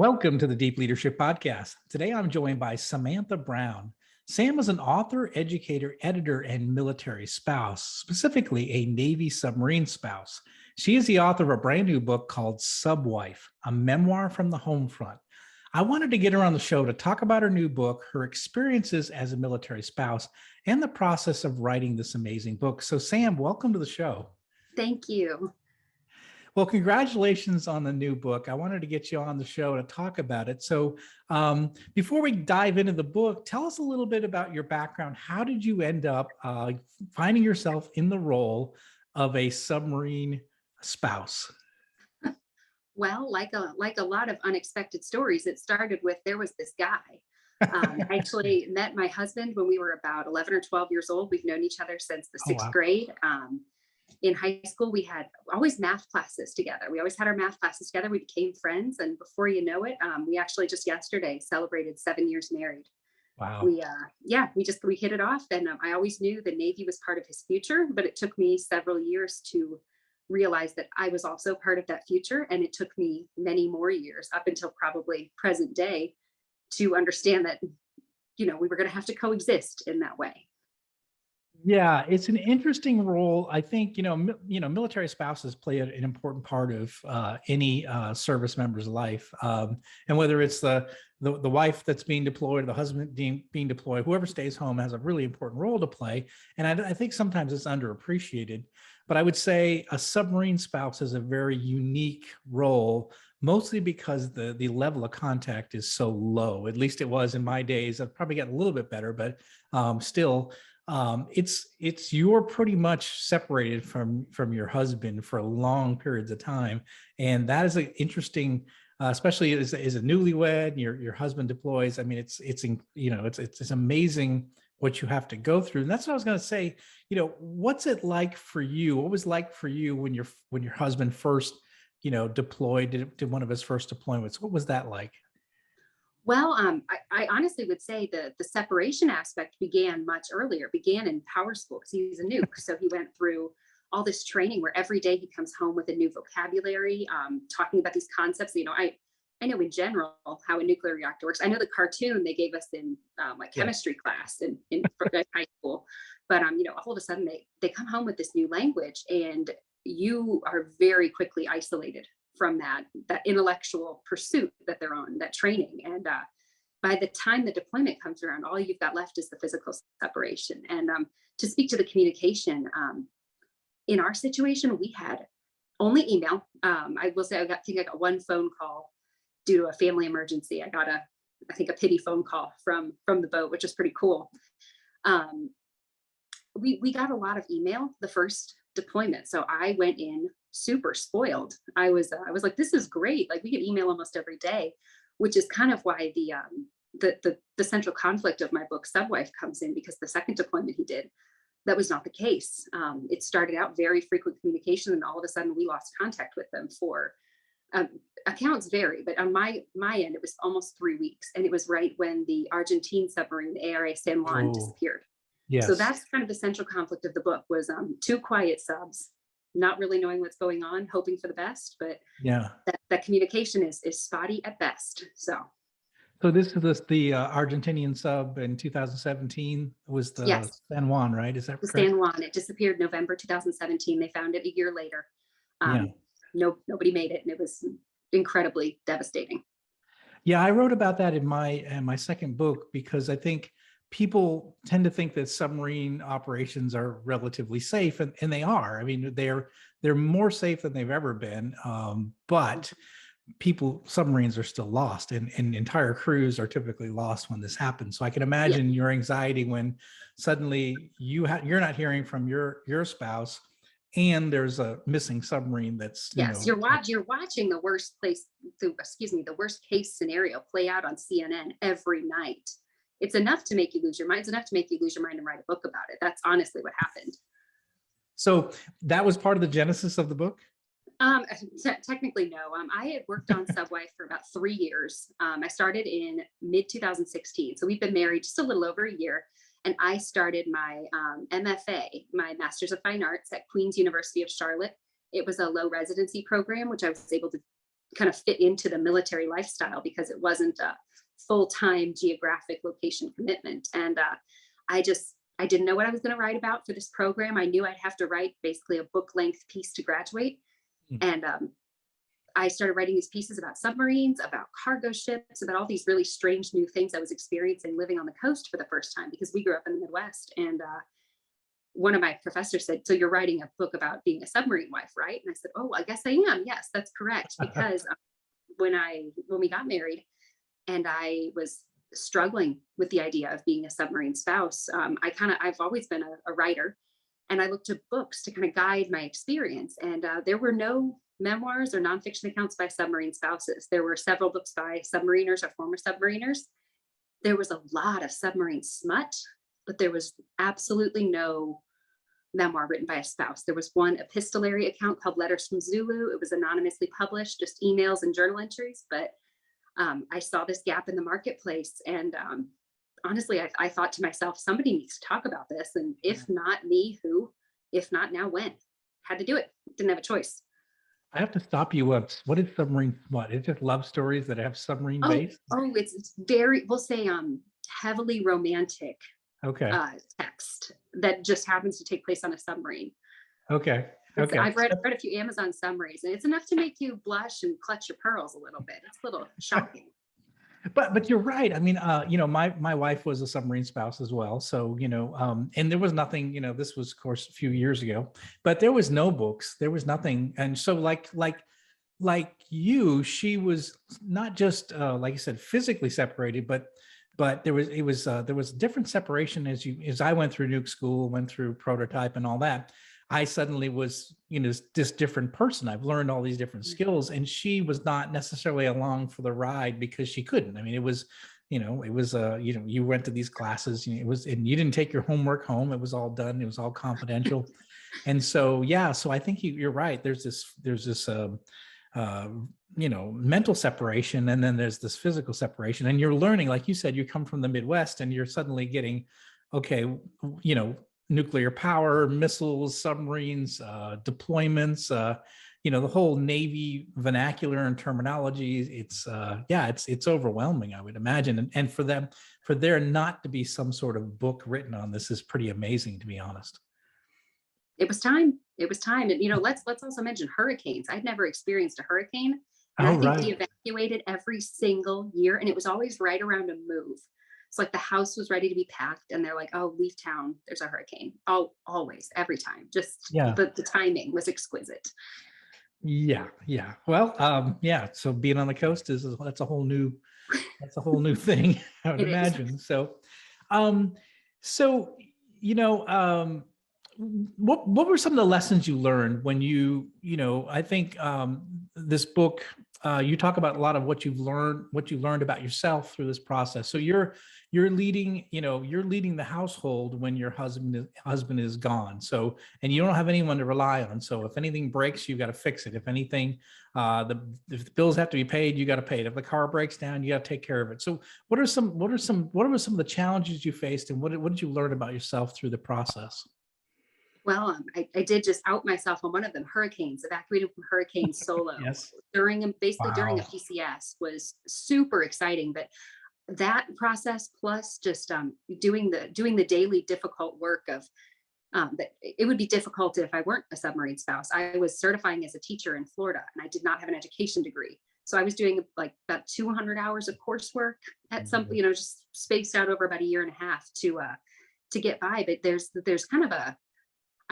Welcome to the Deep Leadership Podcast. Today I'm joined by Samantha Brown. Sam is an author, educator, editor, and military spouse, specifically a Navy submarine spouse. She is the author of a brand new book called Subwife, a memoir from the homefront. I wanted to get her on the show to talk about her new book, her experiences as a military spouse, and the process of writing this amazing book. So Sam, welcome to the show. Thank you. Well, congratulations on the new book. I wanted to get you on the show to talk about it. So before we dive into the book, tell us a little bit about your background. How did you end up finding yourself in the role of a submarine spouse? Well, like a lot of unexpected stories, it started with there was this guy. I actually met my husband when we were about 11 or 12 years old. We've known each other since the sixth grade. In high school, we had always math classes together. We always had our math classes together. We became friends. And before you know it, we actually just yesterday celebrated 7 years married. Wow. We hit it off. And I always knew the Navy was part of his future, but it took me several years to realize that I was also part of that future. And it took me many more years up until probably present day to understand that, we were going to have to coexist in that way. Yeah, it's an interesting role. I think, military spouses play an important part of any service member's life. And whether it's the wife that's being deployed, the husband being deployed, whoever stays home has a really important role to play. And I think sometimes it's underappreciated. But I would say a submarine spouse is a very unique role, mostly because the level of contact is so low. At least it was in my days. I've probably gotten a little bit better, but still. You're pretty much separated from your husband for long periods of time, and that is an interesting, especially as a newlywed. Your husband deploys. I mean, it's amazing what you have to go through, and that's what I was going to say. What's it like for you? What was it like for you when your husband first, deployed to one of his first deployments? What was that like? Well, I honestly would say the separation aspect began much earlier, began in power school because he's a nuke. So he went through all this training where every day he comes home with a new vocabulary, talking about these concepts. I know in general how a nuclear reactor works. I know the cartoon they gave us in chemistry class in high school, but all of a sudden they come home with this new language, and you are very quickly isolated from that intellectual pursuit that they're on, that training. And by the time the deployment comes around, all you've got left is the physical separation. And to speak to the communication, in our situation, we had only email. I will say I got one phone call due to a family emergency. I got a pity phone call from the boat, which is pretty cool. We got a lot of email the first deployment. So I went in super spoiled. I was like, this is great. Like, we get email almost every day, which is kind of why the central conflict of my book Subwife comes in, because the second deployment he did, that was not the case. It started out very frequent communication, and all of a sudden we lost contact with them for accounts vary, but on my end it was almost 3 weeks, and it was right when the Argentine submarine, the ARA San Juan, disappeared. Yes. So that's kind of the central conflict of the book, was two quiet subs, not really knowing what's going on, hoping for the best, but that communication is spotty at best. So this is the Argentinian sub in 2017 was the San Juan, right? Is that correct? The San Juan, it disappeared November 2017. They found it a year later. Nobody made it, and it was incredibly devastating. Yeah, I wrote about that in my second book, because I think people tend to think that submarine operations are relatively safe, and they are. I mean, they're more safe than they've ever been, but submarines are still lost, and entire crews are typically lost when this happens. So I can imagine your anxiety when suddenly you're not hearing from your spouse, and there's a missing submarine that's you're watching the worst case scenario play out on CNN every night. It's enough to make you lose your mind. It's enough to make you lose your mind and write a book about it. That's honestly what happened. So that was part of the genesis of the book? Technically, no. I had worked on Subwife for about 3 years. I started in mid 2016. So we've been married just a little over a year. And I started my MFA, my Master's of Fine Arts, at Queen's University of Charlotte. It was a low residency program, which I was able to kind of fit into the military lifestyle because it wasn't a full-time geographic location commitment. And I didn't know what I was going to write about for this program. I knew I'd have to write basically a book length piece to graduate. And I started writing these pieces about submarines, about cargo ships, about all these really strange new things I was experiencing living on the coast for the first time, because we grew up in the Midwest. And one of my professors said, "So you're writing a book about being a submarine wife, right?" And I said, "Oh, I guess I am. Yes, that's correct." Because when we got married and I was struggling with the idea of being a submarine spouse, I've always been a writer, and I looked at books to kind of guide my experience. And there were no memoirs or nonfiction accounts by submarine spouses. There were several books by submariners or former submariners. There was a lot of submarine smut, but there was absolutely no memoir written by a spouse. There was one epistolary account called Letters from Zulu. It was anonymously published, just emails and journal entries. But I saw this gap in the marketplace. And honestly, I thought to myself, somebody needs to talk about this. And if not me, who? If not now, when? Had to do it. Didn't have a choice. I have to stop you up. What is submarine smut? It's just love stories that have submarine base? It's very, we'll say, heavily romantic Okay. text that just happens to take place on a submarine. Okay. Okay. I've read a few Amazon summaries, and it's enough to make you blush and clutch your pearls a little bit. It's a little shocking. But you're right. I mean, my wife was a submarine spouse as well. So, and there was nothing, this was of course a few years ago, but there was no books, there was nothing. And so like you, she was not just, like I said, physically separated, but there was different separation as I went through nuke school, went through prototype and all that. I suddenly was, this different person. I've learned all these different skills, and she was not necessarily along for the ride because she couldn't. I mean, it was, you went to these classes, and you didn't take your homework home. It was all done. It was all confidential. And so, yeah, so I think you're right. There's this, mental separation, and then there's this physical separation, and you're learning, like you said, you come from the Midwest and you're suddenly getting, okay, nuclear power, missiles, submarines, deployments, the whole Navy vernacular and terminology. It's overwhelming, I would imagine. And for there not to be some sort of book written on this is pretty amazing, to be honest. It was time. And, let's also mention hurricanes. I'd never experienced a hurricane. And I think we evacuated every single year, and it was always right around a move. It's like the house was ready to be packed, and they're like, "Oh, leave town. There's a hurricane." Oh, always, every time. Just the timing was exquisite. Yeah. Well, so being on the coast that's a whole new thing, I would imagine. So, what were some of the lessons you learned when I think this book, you talk about a lot of what you learned about yourself through this process. So you're leading the household when your husband is gone. So, and you don't have anyone to rely on. So if anything breaks, you got to fix it. If anything, if the bills have to be paid, you got to pay it. If the car breaks down, you got to take care of it. So what were some of the challenges you faced, and what did you learn about yourself through the process? Well, I did just out myself on one of them. Hurricanes, evacuating from hurricanes solo. Yes. During a PCS was super exciting. But that process, plus just doing the daily difficult work of that it would be difficult if I weren't a submarine spouse. I was certifying as a teacher in Florida, and I did not have an education degree. So I was doing like about 200 hours of coursework at some, just spaced out over about a year and a half to get by. But there's kind of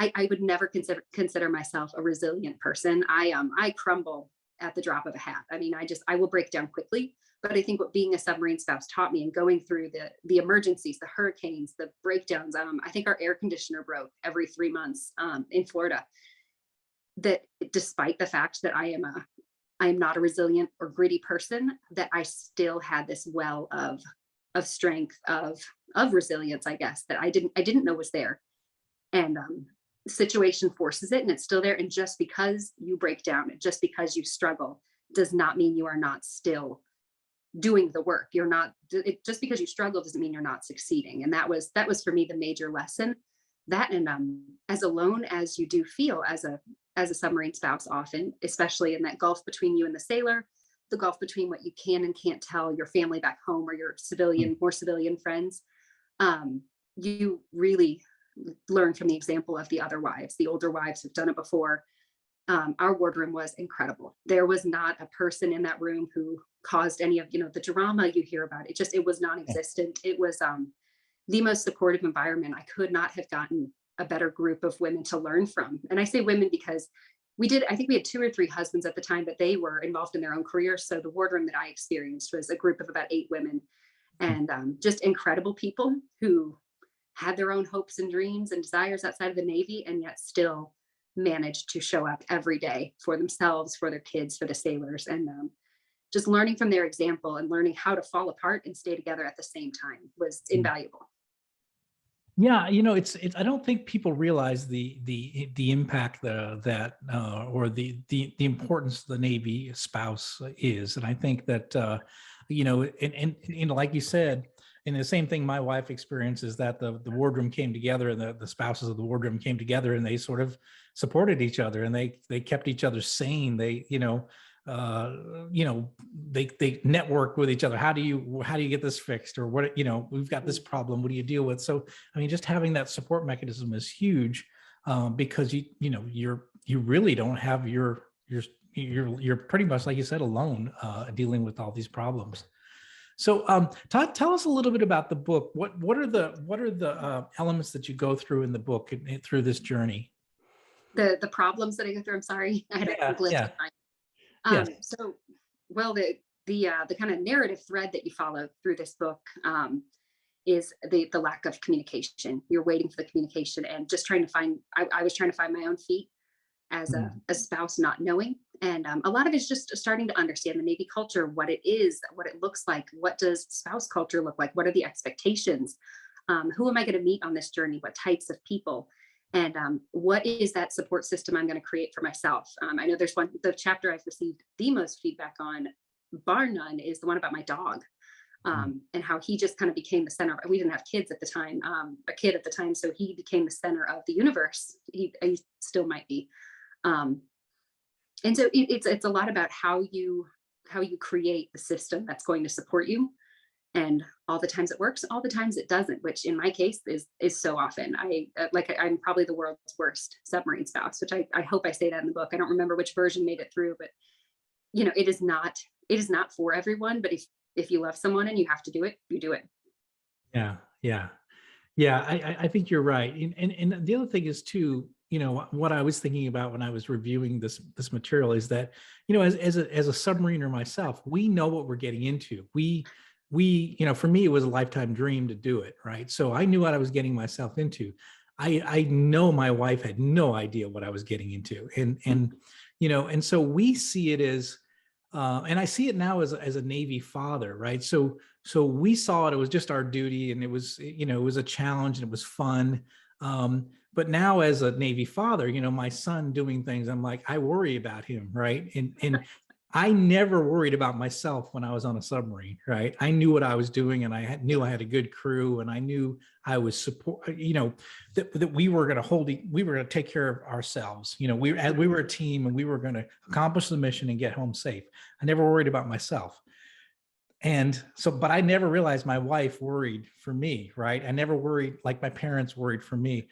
I would never consider myself a resilient person. I crumble at the drop of a hat. I mean, I will break down quickly. But I think what being a submarine spouse taught me, and going through the emergencies, the hurricanes, the breakdowns. I think our air conditioner broke every 3 months in Florida. That despite the fact that I am not a resilient or gritty person, that I still had this well of strength, of resilience, I guess, that I didn't know was there. And situation forces it, and it's still there. And just because you break down, just because you struggle, does not mean you are not still doing the work. Just because you struggle doesn't mean you're not succeeding. And that was for me the major lesson. That, and as alone as you do feel as a as a submarine spouse often, especially in that gulf between you and the sailor, the gulf between what you can and can't tell your family back home or your more civilian friends. You really learn from the example of the other wives, the older wives who've done it before. Our wardroom was incredible. There was not a person in that room who caused any of, the drama you hear about. It was non-existent. It was the most supportive environment. I could not have gotten a better group of women to learn from. And I say women because I think we had 2 or 3 husbands at the time, but they were involved in their own careers. So the wardroom that I experienced was a group of about 8 women, and just incredible people who had their own hopes and dreams and desires outside of the Navy, and yet still managed to show up every day for themselves, for their kids, for the sailors. And just learning from their example and learning how to fall apart and stay together at the same time was invaluable. Yeah, it's I don't think people realize the impact that or the importance the Navy spouse is, and I think that and like you said, and the same thing my wife experiences, that the wardroom came together, and the spouses of the wardroom came together, and they sort of supported each other, and they kept each other sane. They they network with each other. How do you get this fixed, or what, we've got this problem, what do you deal with? So I mean, just having that support mechanism is huge, because you really don't have you're pretty much, like you said, alone, dealing with all these problems. So tell us a little bit about the book. What are the elements that you go through in the book and through this journey? The problems that I go through, I'm sorry, I had a glitch in my Yes. So, well, the kind of narrative thread that you follow through this book is the lack of communication. You're waiting for the communication and just trying to find. I was trying to find my own feet as a spouse, not knowing, and a lot of it's just starting to understand the Navy culture, what it is, what it looks like, what does spouse culture look like, what are the expectations, who am I going to meet on this journey, what types of people. And what is that support system I'm going to create for myself? I know the chapter I've received the most feedback on, bar none, is the one about my dog, and how he just kind of became the center. We didn't have kids at the time, a kid at the time, so he became the center of the universe. He still might be, and so it's a lot about how you create the system that's going to support you. And all the times it works, all the times it doesn't, which in my case is so often. I'm probably the world's worst submarine spouse, which I hope I say that in the book. I don't remember which version made it through, but it is not for everyone. But if you love someone and you have to do it, you do it. Yeah. I think you're right. And the other thing is too, what I was thinking about when I was reviewing this material is that, as a submariner myself, we know what we're getting into. For me, it was a lifetime dream to do it, right? So I knew what I was getting myself into. I know my wife had no idea what I was getting into, and so we see it as, and I see it now as a Navy father, right? So we saw it was just our duty, and it was a challenge, and it was fun. But now as a Navy father, my son doing things, I'm like, I worry about him, right? And I never worried about myself when I was on a submarine, right? I knew what I was doing, and I knew I had a good crew, and I knew I was that we were going to take care of ourselves. We were a team, and we were going to accomplish the mission and get home safe. I never worried about myself. And so, but I never realized my wife worried for me, right? I never worried like my parents worried for me.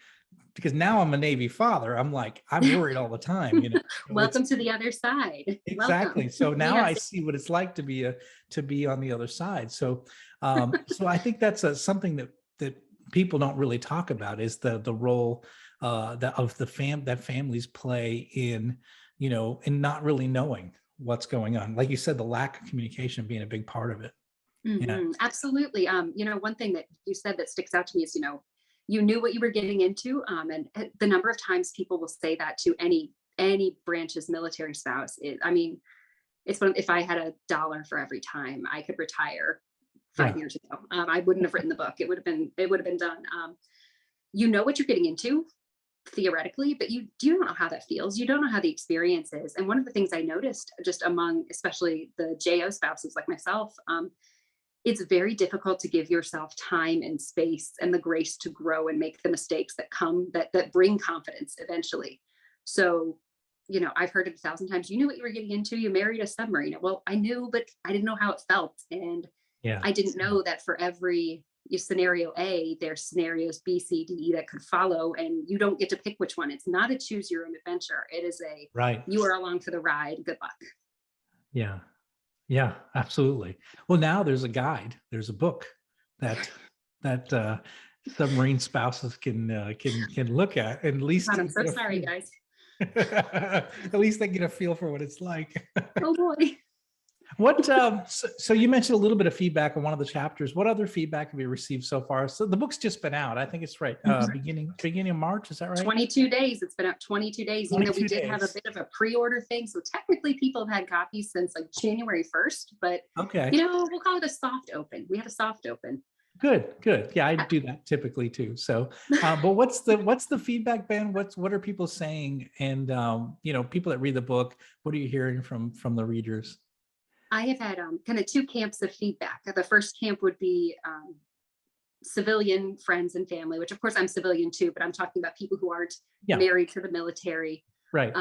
Because now I'm a Navy father, I'm worried all the time. Welcome to the other side. Exactly. Welcome. So now I see what it's like to be on the other side. So, so I think that's something that people don't really talk about, is the role that families play in not really knowing what's going on. Like you said, the lack of communication being a big part of it. Yeah. Absolutely. One thing that you said that sticks out to me is, you knew what you were getting into, and the number of times people will say that to any branch's military spouse. It's one. If I had $1 for every time, I could retire 5 years ago. I wouldn't have written the book. It would have been done. You know what you're getting into theoretically, but you don't know how that feels. You don't know how the experience is. And one of the things I noticed just among, especially the JO spouses like myself, it's very difficult to give yourself time and space and the grace to grow and make the mistakes that bring confidence eventually. So I've heard it 1,000 times. You knew what you were getting into. You married a submarine. Well, I knew, but I didn't know how it felt. And Yeah. I didn't know that for every scenario A, there's scenarios B, C, D, E that could follow. And you don't get to pick which one. It's not a choose your own adventure. It is Right. you are along for the ride. Good luck. Yeah. Yeah, absolutely. Well, now there's a guide. There's a book that submarine spouses can look at. At least God, I'm so sorry, guys. at least they get a feel for what it's like. Oh boy. What so you mentioned a little bit of feedback on one of the chapters. What other feedback have you received so far? So the book's just been out. I think it's right. Beginning of March, is that right? 22 days. It's been out 22 days, even though we did have a bit of a pre-order thing. So technically people have had copies since like January 1st, but okay. We'll call it a soft open. We have a soft open. Good. Yeah, I do that typically too. So, but what's the feedback, Ben? What are people saying? And people that read the book, what are you hearing from the readers? I have had kind of two camps of feedback. The first camp would be civilian friends and family, which of course I'm civilian too, but I'm talking about people who aren't married to the military. Right.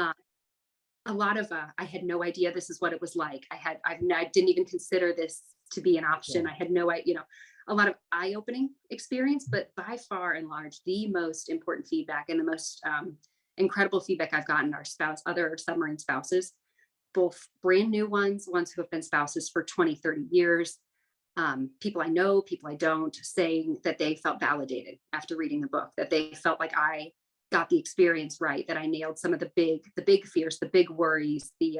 A lot of I had no idea this is what it was like. I didn't even consider this to be an option. I had no idea, a lot of eye-opening experience, but by far and large, the most important feedback and the most incredible feedback I've gotten are other submarine spouses, both brand new ones who have been spouses for 20, 30 years, people I know, people I don't, saying that they felt validated after reading the book, that they felt like I got the experience right, that I nailed some of the big fears, the big worries, the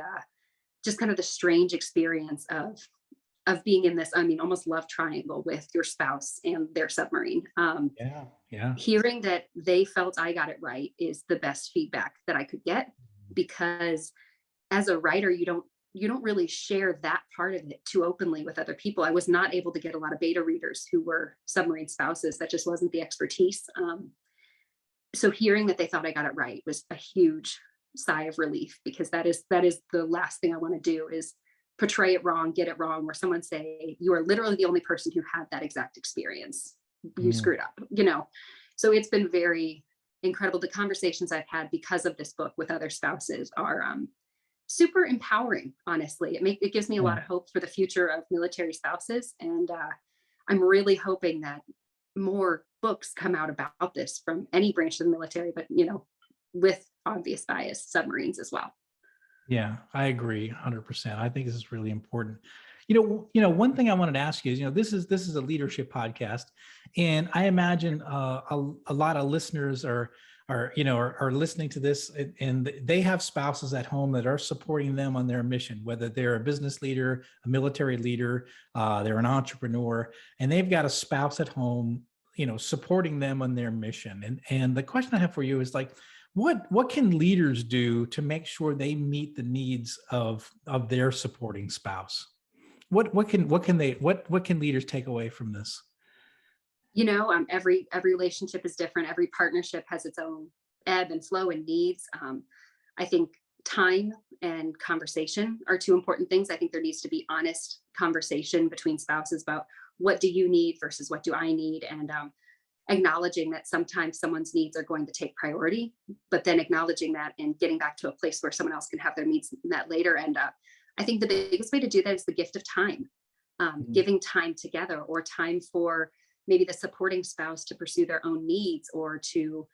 just kind of the strange experience of being in this, almost love triangle with your spouse and their submarine. Hearing that they felt I got it right is the best feedback that I could get, because as a writer, you don't really share that part of it too openly with other people. I was not able to get a lot of beta readers who were submarine spouses. That just wasn't the expertise. So hearing that they thought I got it right was a huge sigh of relief, because that is the last thing I want to do, is portray it wrong, get it wrong, where someone say, you are literally the only person who had that exact experience. You screwed up, So it's been very incredible. The conversations I've had because of this book with other spouses are super empowering, honestly. It gives me a lot of hope for the future of military spouses. And I'm really hoping that more books come out about this from any branch of the military, but, with obvious bias, submarines as well. Yeah, I agree 100%. I think this is really important. One thing I wanted to ask you is, this is a leadership podcast, and I imagine a lot of listeners are listening to this, and they have spouses at home that are supporting them on their mission, whether they're a business leader, a military leader, they're an entrepreneur, and they've got a spouse at home, supporting them on their mission. And the question I have for you is like, what can leaders do to make sure they meet the needs of their supporting spouse? What can leaders take away from this? Every relationship is different. Every partnership has its own ebb and flow and needs. I think time and conversation are two important things. I think there needs to be honest conversation between spouses about what do you need versus what do I need, and acknowledging that sometimes someone's needs are going to take priority, but then acknowledging that and getting back to a place where someone else can have their needs met later. And I think the biggest way to do that is the gift of time, giving time together, or time for maybe the supporting spouse to pursue their own needs, or to,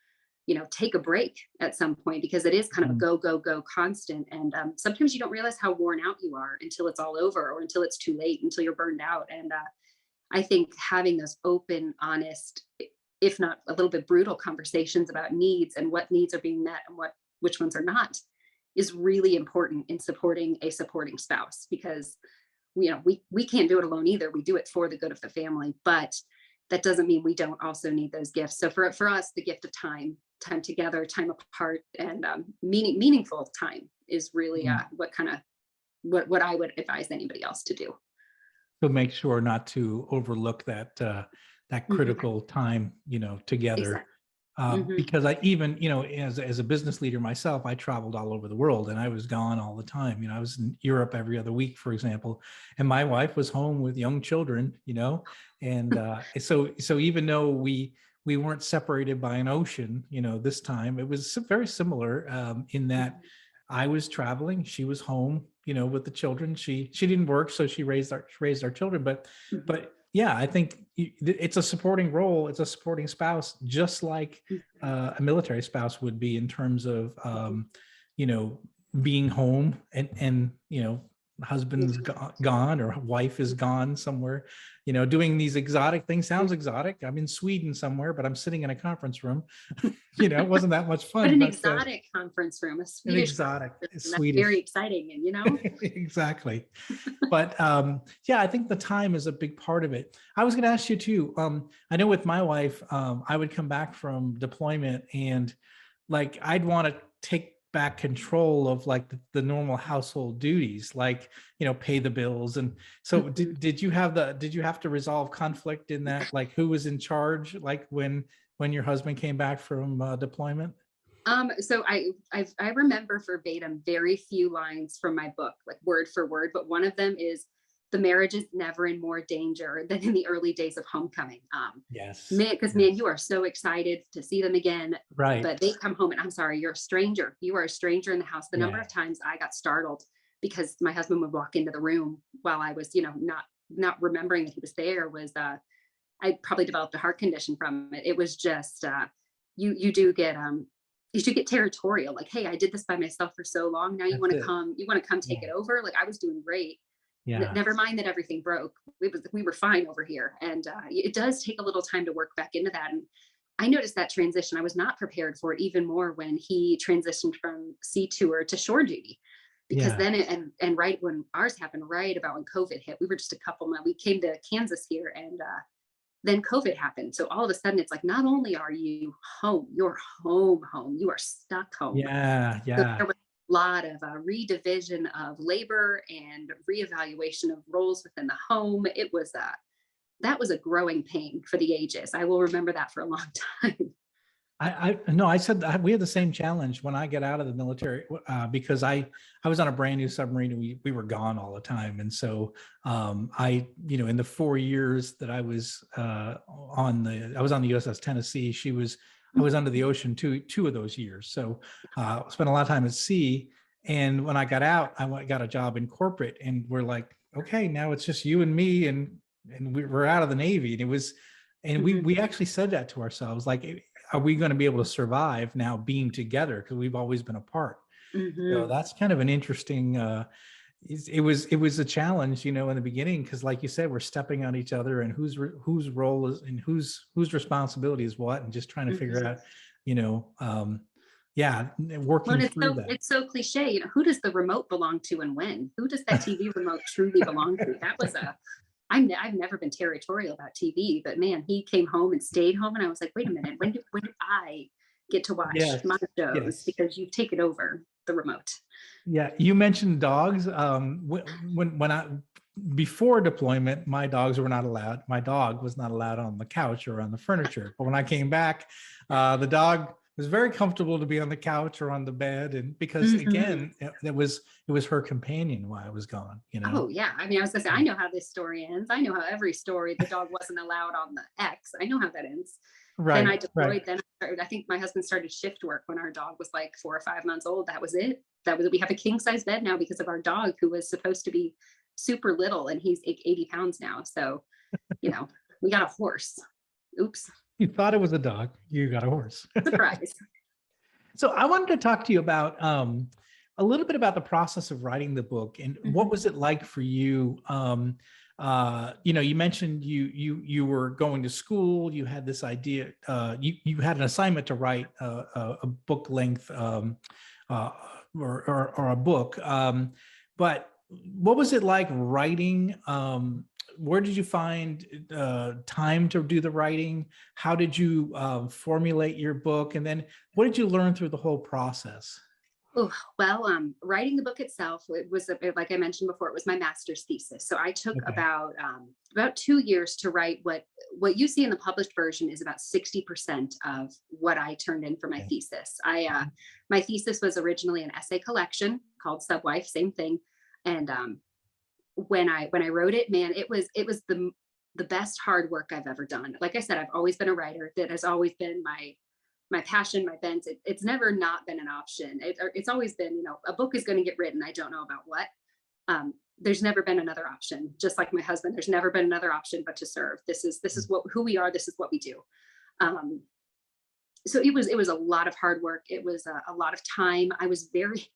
take a break at some point, because it is kind of a go, go, go constant. And sometimes you don't realize how worn out you are until it's all over, or until it's too late, until you're burned out. And I think having those open, honest, if not a little bit brutal conversations about needs and what needs are being met and which ones are not, is really important in supporting a supporting spouse, because we can't do it alone either. We do it for the good of the family, but that doesn't mean we don't also need those gifts. So for us, the gift of time together, time apart, and meaningful time is really what I would advise anybody else to do. So make sure not to overlook that critical time, together. Exactly. Because I even, as a business leader myself, I traveled all over the world, and I was gone all the time. I was in Europe every other week, for example, and my wife was home with young children, and so even though we weren't separated by an ocean, this time it was very similar in that I was traveling, she was home, with the children. She didn't work, so she raised our children. But yeah, I think it's a supporting role. It's a supporting spouse, just like a military spouse would be, in terms of you know being home, and husband's gone, or wife is gone somewhere, doing these exotic things. Sounds exotic. I'm in Sweden somewhere, but I'm sitting in a conference room. It wasn't that much But fun, an but exotic conference room, a an Swedish exotic conference room, that's very Swedish. exciting. And Exactly. But yeah, I think the time is a big part of it. I was going to ask you too. I know with my wife, I would come back from deployment, and like I'd want to take back control of like the normal household duties, like pay the bills. And so did you have to resolve conflict in that, like who was in charge, like when your husband came back from deployment? So I remember verbatim very few lines from my book, like word for word, but one of them is, the marriage is never in more danger than in the early days of homecoming. Yes. Man, because man, you are so excited to see them again, Right. but they come home and, I'm sorry, you're a stranger. You are a stranger in the house. The number Yeah. of times I got startled because my husband would walk into the room while I was, not remembering that he was there, was I probably developed a heart condition from it. It was just you do get territorial, like, hey, I did this by myself for so long. Now you That's want to it. come, take Yeah. it over. Like, I was doing great. Yeah. Never mind that everything broke. We were fine over here. And it does take a little time to work back into that. And I noticed that transition. I was not prepared for it even more when he transitioned from sea tour to shore duty. Because Yeah. then, and right when ours happened, right about when COVID hit, we were just a couple months. We came to Kansas here, and then COVID happened. So all of a sudden, it's like, not only are you home, you're home, you are stuck home. Yeah. So Yeah. there was a lot of redivision of labor and reevaluation of roles within the home. That was a growing pain for the ages. I will remember that for a long time. I no, I said we had the same challenge when I get out of the military, because I was on a brand new submarine, and we were gone all the time. And so in the 4 years that I was I was on the USS Tennessee. I was under the ocean two of those years. So spent a lot of time at sea. And when I got out, got a job in corporate, and we're like, okay, now it's just you and me, and we're out of the Navy. And it was, and we actually said that to ourselves, like, are we going to be able to survive now being together? Because we've always been apart. So that's kind of an interesting, it was a challenge, in the beginning, because like you said, we're stepping on each other, and whose role is, and whose responsibility is what, and just trying to figure out, yeah, Well, working through that. it's so cliche. Who does the remote belong to and when? Who does that TV remote truly belong to? That was I've never been territorial about TV, but man, he came home and stayed home, and I was like, wait a minute, when do I get to watch Yes. my shows? Yes. Because you've taken over the remote. Yeah, you mentioned dogs. When I before deployment, my dogs were not allowed. My dog was not allowed on the couch or on the furniture. But when I came back, the dog was very comfortable to be on the couch or on the bed, and because again, it was her companion while I was gone. Oh yeah, I mean, I was gonna say, I know how this story ends. I know how every story, the dog wasn't allowed on the X. I know how that ends. Then I Right. deployed. Then I think my husband started shift work when our dog was like 4 or 5 months old. That was it. We have a king size bed now because of our dog, who was supposed to be super little, and he's 80 pounds now. So, we got a horse. Oops. You thought it was a dog. You got a horse. Surprise. So I wanted to talk to you about a little bit about the process of writing the book, and what was it like for you? You mentioned you were going to school. You had this idea. You had an assignment to write a book length or a book. But what was it like writing? Where did you find time to do the writing? How did you formulate your book? And then what did you learn through the whole process? Oh, well, writing the book itself, it was, like I mentioned before, it was my master's thesis. So I took Okay. about 2 years to write what you see in the published version is about 60% of what I turned in for my Okay. thesis. My thesis was originally an essay collection called Subwife, same thing. And when I wrote it, man, it was the best hard work I've ever done. Like I said, I've always been a writer. That has always been my passion, my bent. It's never not been an option. It's always been, a book is going to get written. I don't know about what. There's never been another option. Just like my husband, there's never been another option but to serve. This is who we are. This is what we do. So it was a lot of hard work. It was a lot of time. I was very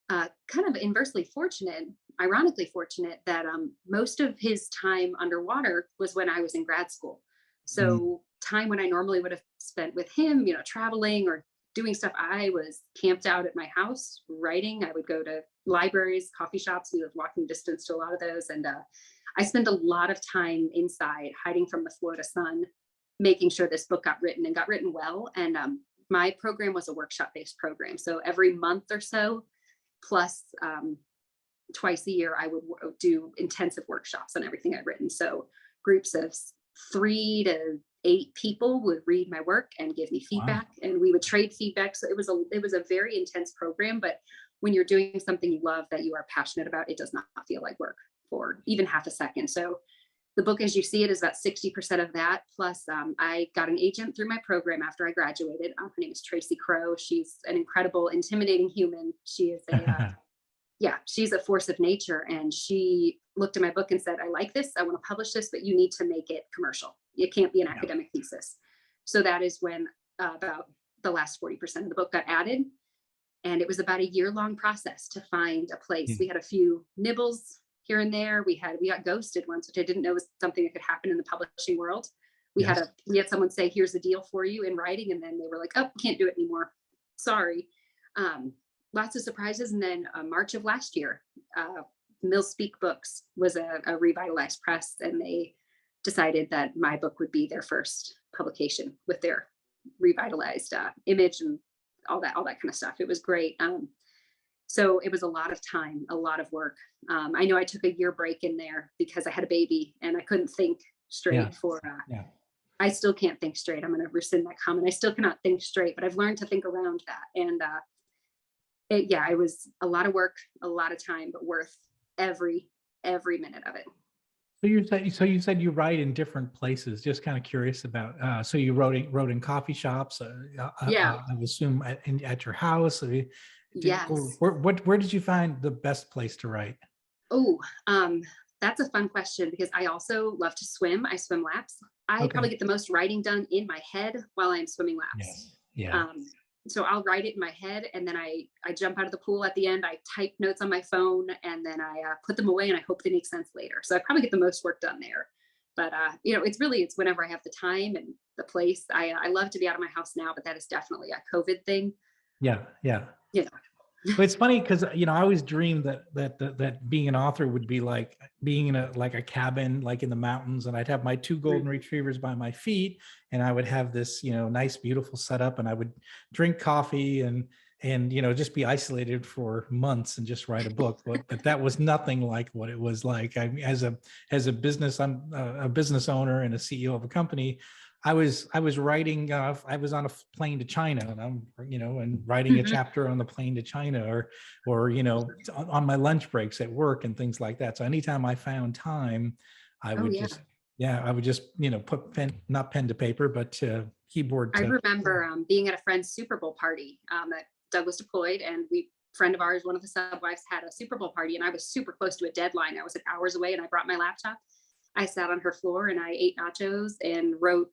kind of inversely fortunate, ironically fortunate, that most of his time underwater was when I was in grad school. So time when I normally would have spent with him, traveling or doing stuff, I was camped out at my house writing. I would go to libraries, coffee shops. We lived walking distance to a lot of those. And I spent a lot of time inside, hiding from the Florida sun, making sure this book got written and got written well. And my program was a workshop-based program. So every month or so, plus twice a year, I would do intensive workshops on everything I'd written. So groups of 3 to 8 people would read my work and give me feedback, and we would trade feedback. So it was a very intense program. But when you're doing something you love, that you are passionate about, it does not feel like work for even half a second. So the book, as you see it, is about 60% of that. Plus, I got an agent through my program after I graduated. Her name is Tracy Crow. She's an incredible, intimidating human. She is she's a force of nature. And she looked at my book and said, I like this. I want to publish this, but you need to make it commercial. It can't be an academic thesis. So that is when about the last 40% of the book got added. And it was about a year-long process to find a place. We had a few nibbles here and there. We got ghosted once, which I didn't know was something that could happen in the publishing world. We had someone say, here's the deal for you in writing. And then they were like, oh, can't do it anymore. Sorry. Lots of surprises. And then March of last year, Mill Speak Books was a revitalized press, and they decided that my book would be their first publication with their revitalized image and all that kind of stuff. It was great. So it was a lot of time, a lot of work. I know I took a year break in there because I had a baby and I couldn't think straight I still can't think straight. I'm going to rescind that comment. I still cannot think straight, but I've learned to think around that. And it was a lot of work, a lot of time, but worth every minute of it. So you said you write in different places. Just kind of curious about. So you wrote in coffee shops. I assume at your house. Yes. Where did you find the best place to write? Oh, that's a fun question, because I also love to swim. I swim laps. I probably get the most writing done in my head while I'm swimming laps. Yes. Yeah. So I'll write it in my head, and then I jump out of the pool at the end. I type notes on my phone, and then I put them away, and I hope they make sense later. So I probably get the most work done there. But it's whenever I have the time and the place. I love to be out of my house now, but that is definitely a COVID thing. Yeah. But it's funny because I always dreamed that being an author would be like being in a cabin, like in the mountains, and I'd have my 2 golden retrievers by my feet, and I would have this nice, beautiful setup, and I would drink coffee and just be isolated for months and just write a book. But that was nothing like what it was like. I mean, as a business, I'm a business owner and a CEO of a company. I was writing. I was on a plane to China, and I'm and writing a chapter on the plane to China, or on my lunch breaks at work and things like that. So anytime I found time, I would just put not pen to paper, but keyboard. I remember being at a friend's Super Bowl party that Doug was deployed, and friend of ours, one of the subwives, had a Super Bowl party, and I was super close to a deadline. I was like hours away, and I brought my laptop. I sat on her floor and I ate nachos and wrote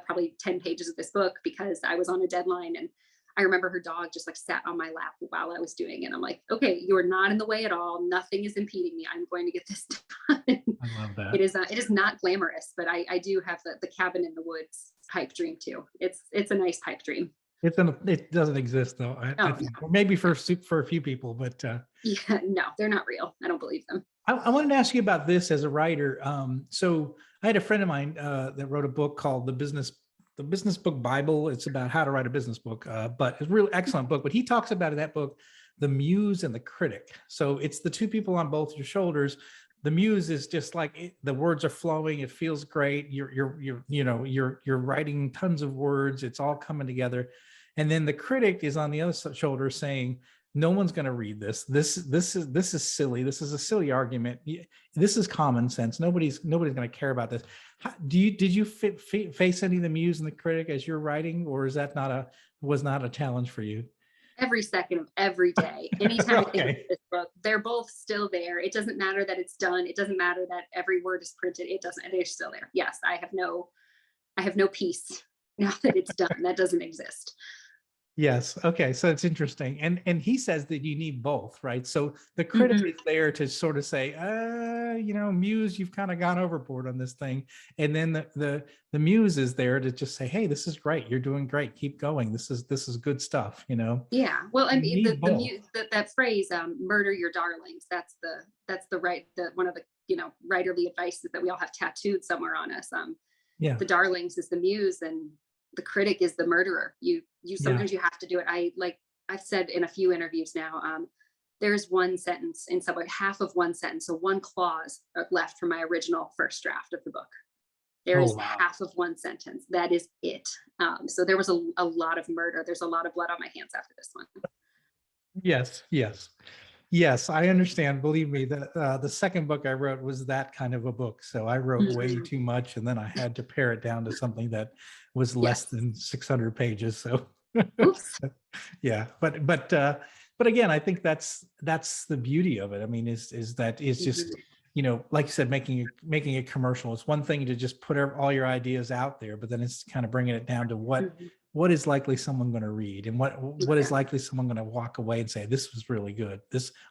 probably 10 pages of this book because I was on a deadline. And I remember her dog just like sat on my lap while I was doing it. I'm like, okay, you are not in the way at all. Nothing is impeding me. I'm going to get this done. I love that. It is not glamorous, but I do have the cabin in the woods pipe dream too. It's a nice pipe dream. It doesn't exist though. I think, or maybe for a few people, but no, they're not real. I don't believe them. I wanted to ask you about this as a writer. So I had a friend of mine that wrote a book called The Business Book Bible. It's about how to write a business book, but it's a really excellent book. But he talks about in that book, the muse and the critic. So it's the 2 people on both your shoulders. The muse is just like the words are flowing. It feels great. You're writing tons of words. It's all coming together. And then the critic is on the other shoulder saying, no one's going to read this. This is silly. This is a silly argument. This is common sense. Nobody's going to care about this. Did you face any of the muse and the critic as you're writing, or is that was not a challenge for you? Every second of every day. Anytime I think of Okay. this book, they're both still there. It doesn't matter that it's done. It doesn't matter that every word is printed. It doesn't, they're still there. Yes, I have no peace now that it's done. That doesn't exist. Yes. Okay. So it's interesting. And he says that you need both, right? So the critic Mhm. is there to sort of say, muse, you've kind of gone overboard on this thing. And then the muse is there to just say, hey, this is great. You're doing great. Keep going. This is good stuff, Yeah. Well, I You mean, need both. that phrase, murder your darlings. That's one of the, writerly advices that we all have tattooed somewhere on us. Yeah. The darlings is the muse, and the critic is the murderer. You Yeah. sometimes you have to do it. I've said in a few interviews now, there's one sentence in Subway, half of one sentence, so one clause left from my original first draft of the book. There Oh, is wow. half of one sentence. That is it. So there was a lot of murder. There's a lot of blood on my hands after this one. Yes. Yes. Yes, I understand. Believe me, the second book I wrote was that kind of a book. So I wrote way Mhm. too much, and then I had to pare it down to something that was less Yes. than 600 pages. So Oops. yeah, but again, I think that's the beauty of it. I mean, is that it's just, Mhm. like you said, making it commercial. It's one thing to just put all your ideas out there, but then it's kind of bringing it down to Mhm. what is likely someone going to read, and what is Yeah. likely someone going to walk away and say, this was really good.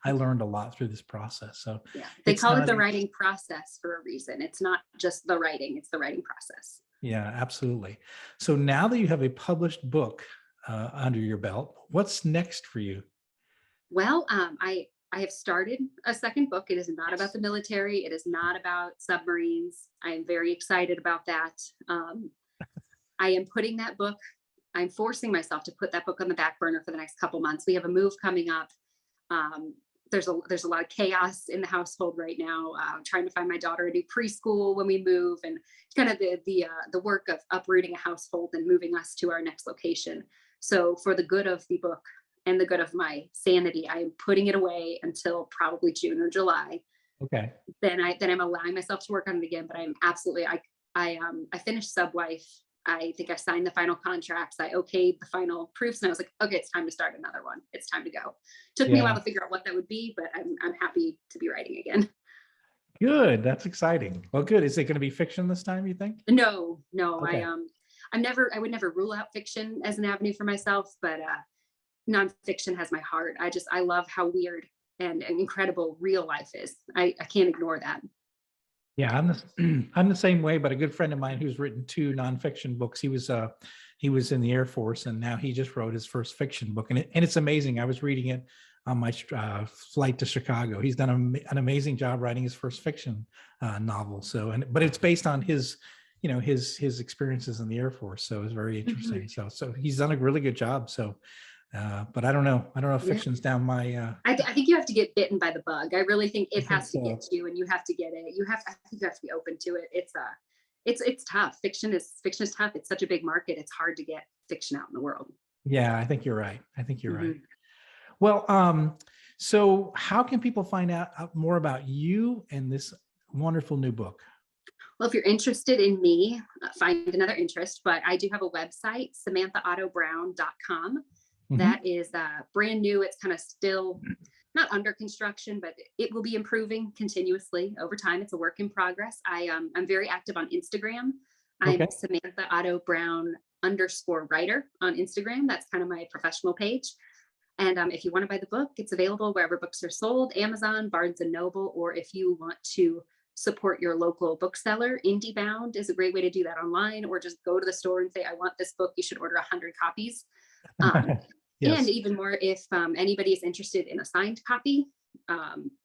I learned a lot through this process. So Yeah. They it's call it not, the writing process for a reason. It's not just the writing, it's the writing process. yeah, absolutely. So now that you have a published book under your belt, what's next for you? Well, I have started a second book. It is not about Yes. the military. It is not about submarines. I am very excited about that. I am putting that book. I'm forcing myself to put that book on the back burner for the next couple months. We have a move coming up. Um, there's a lot of chaos in the household right now. Trying to find my daughter a new preschool when we move, and kind of the work of uprooting a household and moving us to our next location. So for the good of the book and the good of my sanity, I am putting it away until probably June or July. Okay. Then I'm allowing myself to work on it again. But I'm absolutely I finished Subwife. I think I signed the final contracts. I okayed the final proofs, and I was like, okay, it's time to start another one. It's time to go. Took me a while Yeah. to figure out what that would be, but I'm happy to be writing again. Good. That's exciting. Well, good. Is it going to be fiction this time, you think? No, Okay. I would never rule out fiction as an avenue for myself, but nonfiction has my heart. I love how weird and incredible real life is. I can't ignore that. Yeah, I'm the same way, but a good friend of mine who's written 2 nonfiction books. He was in the Air Force, and now he just wrote his first fiction book, and it's amazing. I was reading it on my flight to Chicago. He's done an amazing job writing his first fiction novel. So, but it's based on his his experiences in the Air Force. So it's very Mhm. interesting. So he's done a really good job. So, but I don't know. I don't know if Yeah. fiction's down my. I think you have to get bitten by the bug. I really think I it think has to get so. to you, and you have to get it. I think you have to be open to it. It's tough. Fiction is tough. It's such a big market. It's hard to get fiction out in the world. Yeah, I think you're right. I think you're right. Mhm. Well, so how can people find out more about you and this wonderful new book? Well, if you're interested in me, find another interest. But I do have a website, SamanthaAutoBrown.com. Mhm. That is brand new. It's kind of still not under construction, but it will be improving continuously over time. It's a work in progress. I'm very active on Instagram. I'm Okay. Samantha Otto Brown _writer on Instagram. That's kind of my professional page. And if you want to buy the book, it's available wherever books are sold, Amazon, Barnes and Noble, or if you want to support your local bookseller, IndieBound is a great way to do that online, or just go to the store and say, I want this book. You should order 100 copies. Um, and Yes. even more, if anybody is interested in a signed copy,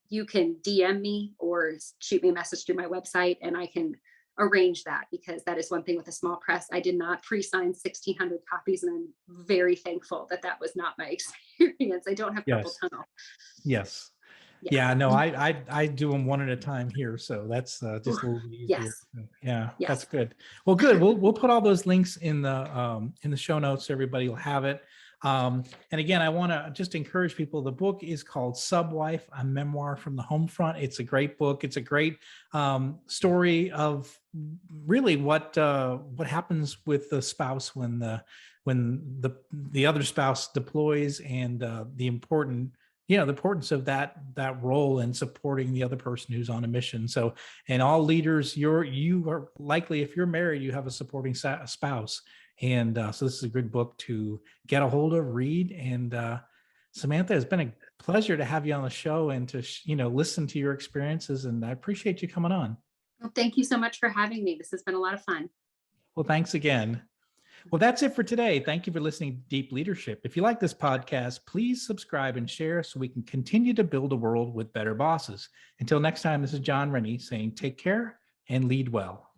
you can DM me or shoot me a message through my website, and I can arrange that, because that is one thing with a small press. I did not pre-sign 1,600 copies, and I'm very thankful that that was not my experience. I don't have carpal Yes. tunnel. Yes. Yeah. Yeah. No, I do them one at a time here, so that's Ooh, just a little bit easier. yes. Yeah, that's Yes. good. Well, good. We'll put all those links in the show notes. Everybody will have it. And again, I want to just encourage people. The book is called Subwife, a Memoir from the Homefront. It's a great book. It's a great story of really what happens with the spouse when the other spouse deploys, and the importance of that role in supporting the other person who's on a mission. So, and all leaders, you are likely, if you're married, you have a supporting spouse. And so this is a good book to get a hold of, read. And Samantha, it's been a pleasure to have you on the show and to listen to your experiences. And I appreciate you coming on. Well, thank you so much for having me. This has been a lot of fun. Well, thanks again. Well, that's it for today. Thank you for listening to Deep Leadership. If you like this podcast, please subscribe and share so we can continue to build a world with better bosses. Until next time, this is John Rennie saying take care and lead well.